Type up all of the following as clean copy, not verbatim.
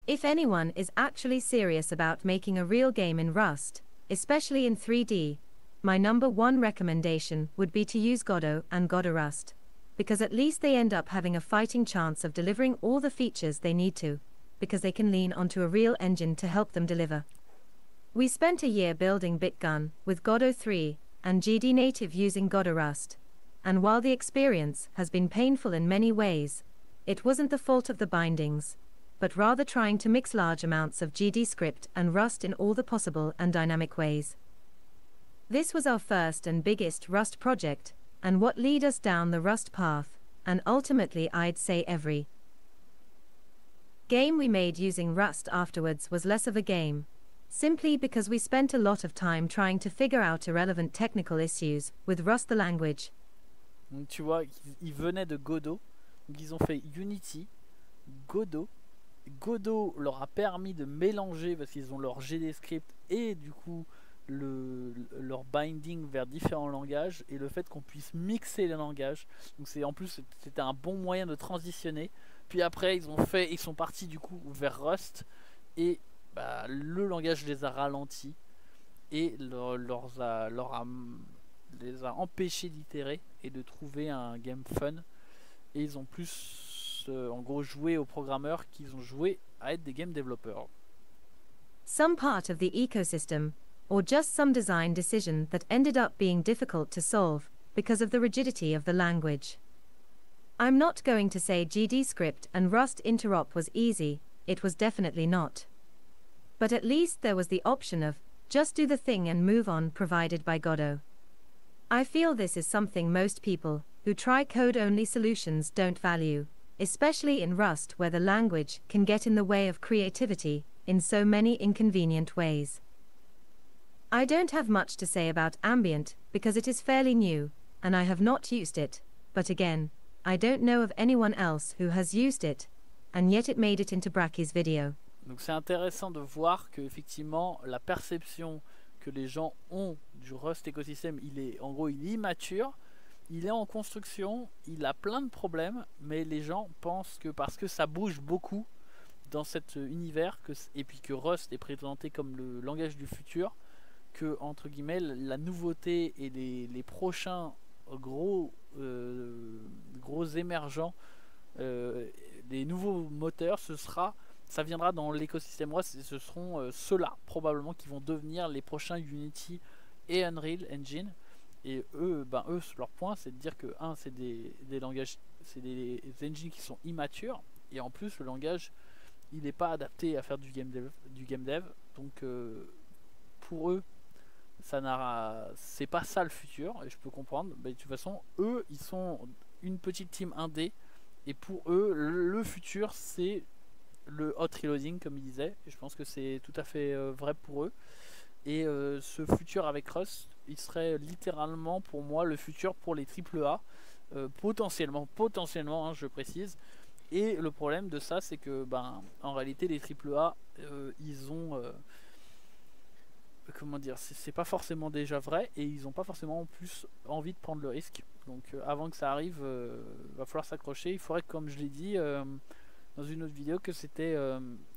If anyone is actually serious about making a real game in Rust, especially in 3D, my number one recommendation would be to use Godot and Godot Rust, because at least they end up having a fighting chance of delivering all the features they need to, because they can lean onto a real engine to help them deliver. We spent a year building BitGun with Godot 3 and GD Native using Godot Rust, and while the experience has been painful in many ways, it wasn't the fault of the bindings, but rather trying to mix large amounts of GD script and Rust in all the possible and dynamic ways. This was our first and biggest Rust project, and what led us down the Rust path, and ultimately I'd say every game we made using Rust afterwards was less of a game, simply because we spent a lot of time trying to figure out irrelevant technical issues with Rust the language. Donc tu vois, ils venaient de Godot, donc ils ont fait Unity, Godot. Godot leur a permis de mélanger, parce qu'ils ont leur GD script et du coup leur binding vers différents langages, et le fait qu'on puisse mixer les langages. Donc en plus c'était un bon moyen de transitionner. Puis après ils sont partis du coup vers Rust, et le langage les a ralentis et les a empêchés d'itérer et de trouver un game fun. Et ils ont plus en gros joué aux programmeurs qu'ils ont joué à être des game développeurs. Some part of the ecosystem, or just some design decision that ended up being difficult to solve because of the rigidity of the language. I'm not going to say GD script and Rust interop was easy, it was definitely not. But at least there was the option of just do the thing and move on provided by Godot. I feel this is something most people who try code-only solutions don't value, especially in Rust where the language can get in the way of creativity in so many inconvenient ways. I don't have much to say about Ambient because it is fairly new, and I have not used it, but again, I don't know of anyone else who has used it, and yet it made it into Bracky's video. Donc c'est intéressant de voir que effectivement la perception que les gens ont du Rust écosystème, il est immature, il est en construction, il a plein de problèmes, mais les gens pensent que parce que ça bouge beaucoup dans cet univers, et puis que Rust est présenté comme le langage du futur, que entre guillemets la nouveauté et les prochains gros émergents, les nouveaux moteurs, ça viendra dans l'écosystème Rust, et ce seront ceux-là probablement qui vont devenir les prochains Unity et Unreal Engine. Et eux, leur point c'est de dire que c'est des langages, c'est des engines qui sont immatures, et en plus le langage il n'est pas adapté à faire du game dev, donc pour eux c'est pas ça le futur, et je peux comprendre. De toute façon eux ils sont une petite team indé, et pour eux le futur c'est le hot reloading comme ils disaient, et je pense que c'est tout à fait vrai pour eux. Et ce futur avec Rust, il serait littéralement pour moi le futur pour les AAA, potentiellement je précise. Et le problème de ça, c'est que en réalité les AAA ils ont comment dire, c'est pas forcément déjà vrai, et ils ont pas forcément en plus envie de prendre le risque. Donc avant que ça arrive, va falloir s'accrocher. Il faudrait, comme je l'ai dit dans une autre vidéo, que c'était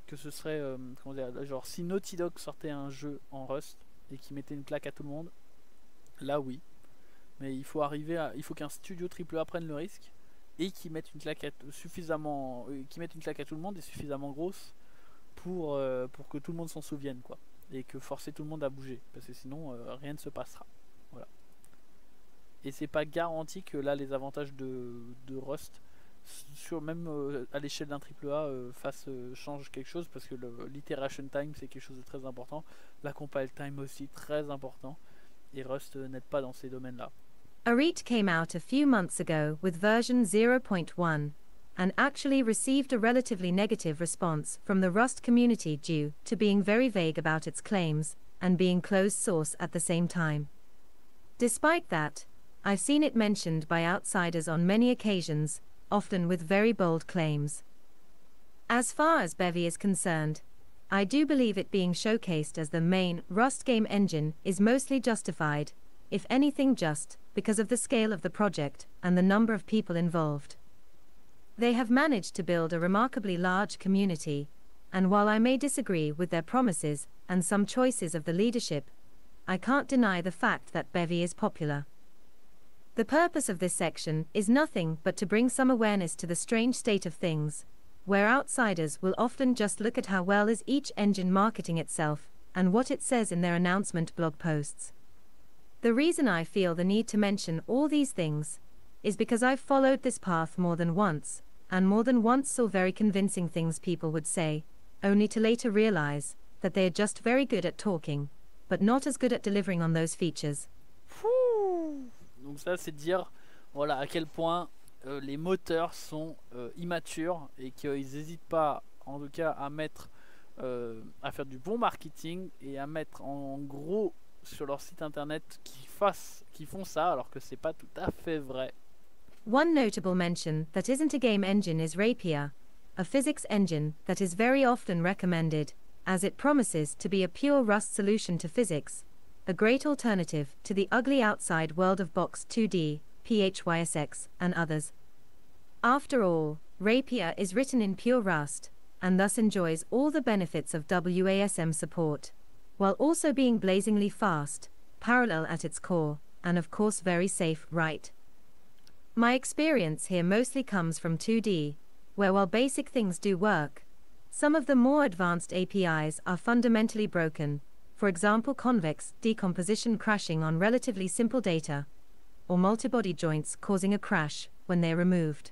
que ce serait comment dire, genre si Naughty Dog sortait un jeu en Rust et qui mettait une claque à tout le monde, là oui, mais il faut qu'un studio AAA prenne le risque et qui mette une claque à tout le monde, et suffisamment grosse pour que tout le monde s'en souvienne, quoi, et que forcer tout le monde à bouger, parce que sinon rien ne se passera. Voilà. Et c'est pas garanti que là les avantages de Rust même à l'échelle d'un AAA change quelque chose, parce que l'iteration time c'est quelque chose de très important, la compile time aussi très important, et Rust n'aide pas dans ces domaines là. Arete came out a few months ago with version 0.1 and actually received a relatively negative response from the Rust community due to being very vague about its claims and being closed source at the same time. Despite that, I've seen it mentioned by outsiders on many occasions, often with very bold claims. As far as Bevy is concerned, I do believe it being showcased as the main Rust game engine is mostly justified, if anything just because of the scale of the project and the number of people involved. They have managed to build a remarkably large community, and while I may disagree with their promises and some choices of the leadership, I can't deny the fact that Bevy is popular. The purpose of this section is nothing but to bring some awareness to the strange state of things, where outsiders will often just look at how well is each engine marketing itself, and what it says in their announcement blog posts. The reason I feel the need to mention all these things is because I've followed this path more than once, and more than once saw very convincing things people would say, only to later realize that they are just very good at talking, but not as good at delivering on those features. Donc ça c'est dire voilà, à quel point les moteurs sont immatures et qu'ils n'hésitent pas en tout cas à faire du bon marketing et à mettre en gros sur leur site internet qui font ça alors que c'est pas tout à fait vrai. One notable mention that isn't a game engine is Rapier, a physics engine that is very often recommended, as it promises to be a pure Rust solution to physics, a great alternative to the ugly outside world of Box 2D, PHYSX, and others. After all, Rapier is written in pure Rust, and thus enjoys all the benefits of WASM support, while also being blazingly fast, parallel at its core, and of course very safe, right? My experience here mostly comes from 2D, where while basic things do work, some of the more advanced APIs are fundamentally broken, for example convex decomposition crashing on relatively simple data, or multibody joints causing a crash when they're removed.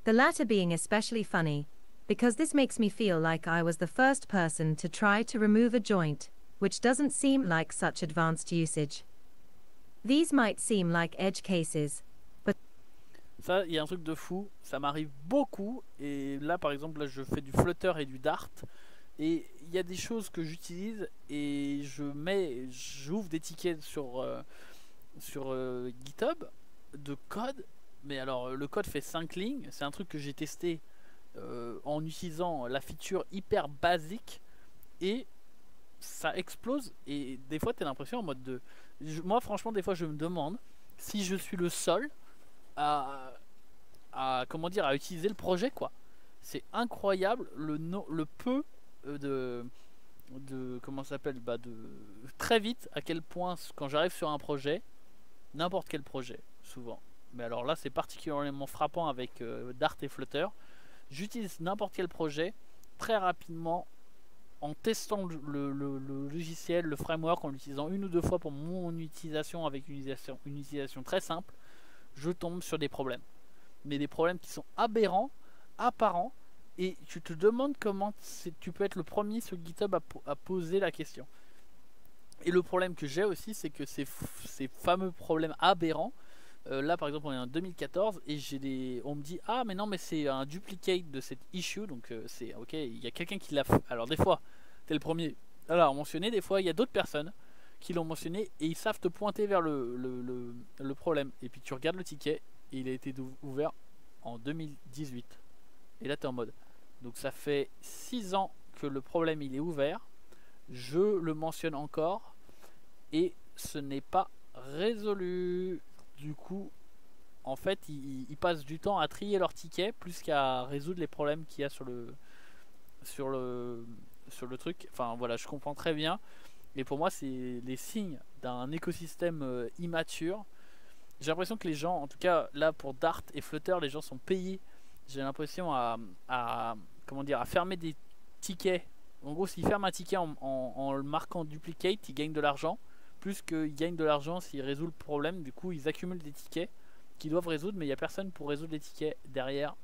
The latter being especially funny, because this makes me feel like I was the first person to try to remove a joint, which doesn't seem like such advanced usage. These might seem like edge cases, but ça, il y a un truc de fou, ça m'arrive beaucoup, et là par exemple, là, je fais du Flutter et du Dart, et il y a des choses que j'utilise, et j'ouvre des tickets sur GitHub de code, mais alors le code fait 5 lignes, c'est un truc que j'ai testé en utilisant la feature hyper basique, et ça explose, et des fois tu as l'impression en mode de... Moi franchement des fois je me demande si je suis le seul à comment dire, à utiliser le projet quoi. C'est incroyable le peu de comment ça s'appelle, de très vite à quel point quand j'arrive sur un projet, n'importe quel projet souvent, mais alors là c'est particulièrement frappant avec Dart et Flutter, j'utilise n'importe quel projet très rapidement en testant le logiciel, le framework, en l'utilisant une ou deux fois pour mon utilisation avec une utilisation très simple, je tombe sur des problèmes. Mais des problèmes qui sont aberrants, apparents, et tu te demandes comment tu peux être le premier sur GitHub à poser la question. Et le problème que j'ai aussi, c'est que ces fameux problèmes aberrants, là par exemple on est en 2014 et on me dit ah mais non mais c'est un duplicate de cette issue, donc c'est ok, il y a quelqu'un qui l'a fait. Alors des fois t'es le premier à l'avoir mentionné, des fois il y a d'autres personnes qui l'ont mentionné et ils savent te pointer vers le problème, et puis tu regardes le ticket et il a été ouvert en 2018 et là t'es en mode, donc ça fait 6 ans que le problème il est ouvert, je le mentionne encore et ce n'est pas résolu. Du coup, en fait, ils passent du temps à trier leurs tickets plus qu'à résoudre les problèmes qu'il y a sur le truc. Enfin voilà, je comprends très bien. Et pour moi, c'est les signes d'un écosystème immature. J'ai l'impression que les gens, en tout cas là pour Dart et Flutter, les gens sont payés. J'ai l'impression comment dire, à fermer des tickets. En gros, s'ils ferment un ticket en le marquant duplicate, ils gagnent de l'argent. Plus qu'ils gagnent de l'argent s'ils résolvent le problème. Du coup ils accumulent des tickets qu'ils doivent résoudre, mais il n'y a personne pour résoudre les tickets derrière.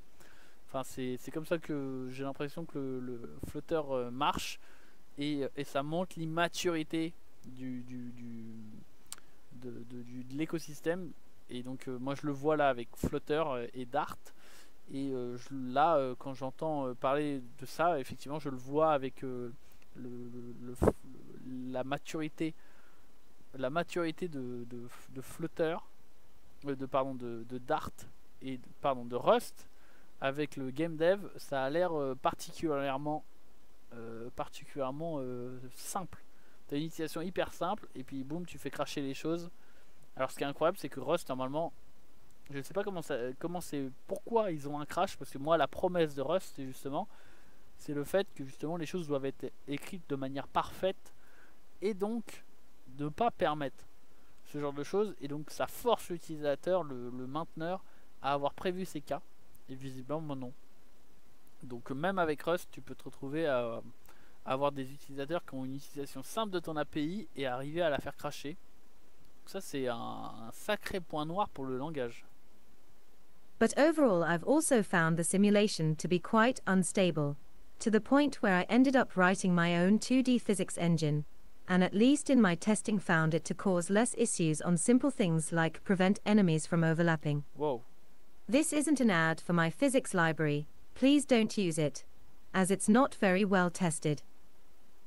Enfin c'est comme ça que j'ai l'impression que le Flutter marche, et ça montre l'immaturité de l'écosystème. Et donc moi je le vois là avec Flutter et Dart, et là quand j'entends parler de ça, effectivement je le vois avec la maturité de Flutter, de Dart et de Rust avec le game dev. Ça a l'air particulièrement simple. T'as une utilisation hyper simple et puis boum, tu fais cracher les choses. Alors ce qui est incroyable, c'est que Rust normalement, je ne sais pas pourquoi ils ont un crash, parce que moi la promesse de Rust c'est justement c'est le fait que justement les choses doivent être écrites de manière parfaite et donc de ne pas permettre ce genre de choses, et donc ça force l'utilisateur, le mainteneur, à avoir prévu ces cas, et visiblement non. Donc même avec Rust, tu peux te retrouver à avoir des utilisateurs qui ont une utilisation simple de ton API et arriver à la faire cracher. Donc ça c'est un sacré point noir pour le langage. But overall, I've also found the simulation to be quite unstable, to the point where I ended up writing my own 2D physics engine, and at least in my testing found it to cause less issues on simple things like prevent enemies from overlapping. Wow. This isn't an ad for my physics library, please don't use it, as it's not very well tested.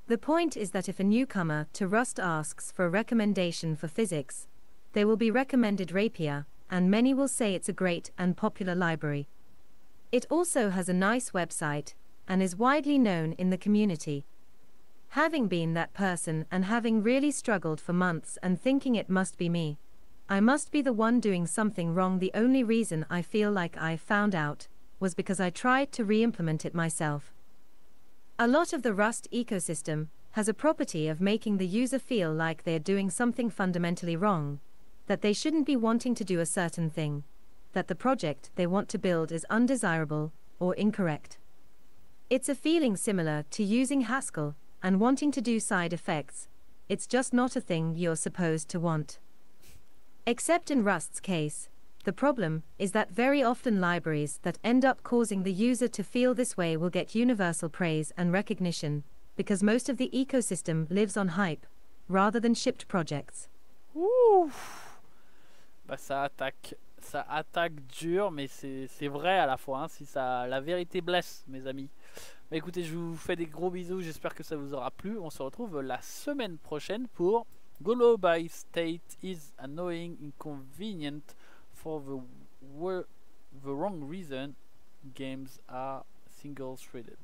The point is that if a newcomer to Rust asks for a recommendation for physics, they will be recommended Rapier, and many will say it's a great and popular library. It also has a nice website, and is widely known in the community. Having been that person and having really struggled for months and thinking it must be me, I must be the one doing something wrong. The only reason I feel like I found out was because I tried to re-implement it myself. A lot of the Rust ecosystem has a property of making the user feel like they're doing something fundamentally wrong, that they shouldn't be wanting to do a certain thing, that the project they want to build is undesirable or incorrect. It's a feeling similar to using Haskell and wanting to do side effects. It's just not a thing you're supposed to want. Except in Rust's case, the problem is that very often libraries that end up causing the user to feel this way will get universal praise and recognition, because most of the ecosystem lives on hype, rather than shipped projects. Ouh. Bah ça attaque dur, mais c'est vrai à la fois, hein, si ça, la vérité blesse, mes amis. Bah écoutez, je vous fais des gros bisous, j'espère que ça vous aura plu. On se retrouve la semaine prochaine pour Go by state is annoying, inconvenient for the wrong reason. Games are single-threaded.